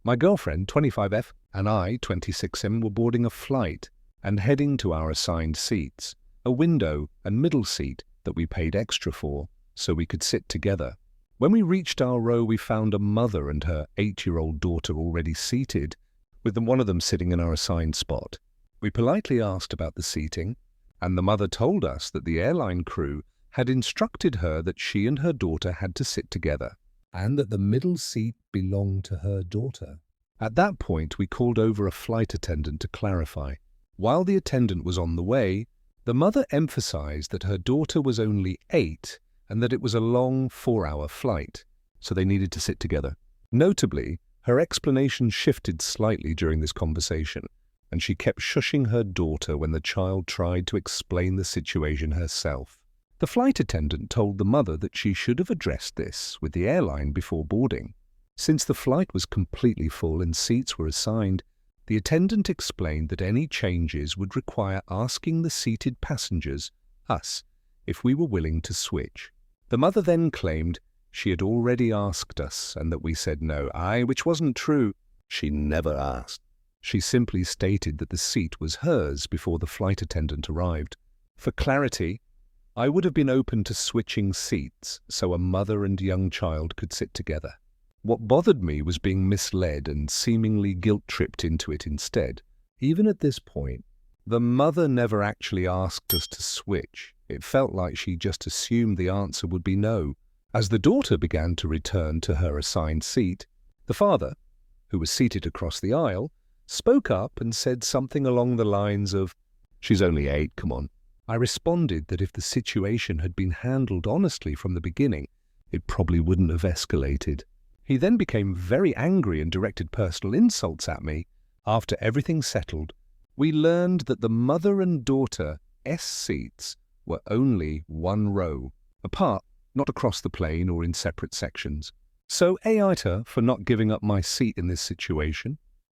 My girlfriend, 25F, and I, 26M, were boarding a flight and heading to our assigned seats, a window and middle seat that we paid extra for so we could sit together. When we reached our row, we found a mother and her 8-year-old daughter already seated, with one of them sitting in our assigned spot. We politely asked about the seating, and the mother told us that the airline crew had instructed her that she and her daughter had to sit together, and that the middle seat belonged to her daughter. At that point, we called over a flight attendant to clarify. While the attendant was on the way, the mother emphasized that her daughter was only 8 and that it was a long 4-hour flight, so they needed to sit together. Notably, her explanation shifted slightly during this conversation, and she kept shushing her daughter when the child tried to explain the situation herself. The flight attendant told the mother that she should have addressed this with the airline before boarding. Since the flight was completely full and seats were assigned, the attendant explained that any changes would require asking the seated passengers, us, if we were willing to switch. The mother then claimed she had already asked us and that we said no, which wasn't true. She never asked. She simply stated that the seat was hers before the flight attendant arrived. For clarity, I would have been open to switching seats so a mother and young child could sit together. What bothered me was being misled and seemingly guilt-tripped into it instead. Even at this point, the mother never actually asked us to switch. It felt like she just assumed the answer would be no. As the daughter began to return to her assigned seat, the father, who was seated across the aisle, spoke up and said something along the lines of, "She's only 8, come on." I responded that if the situation had been handled honestly from the beginning, it probably wouldn't have escalated. He then became very angry and directed personal insults at me. After everything settled, we learned that the mother and daughter S seats were only 1 row apart, not across the plane or in separate sections. So AITA for not giving up my seat in this situation.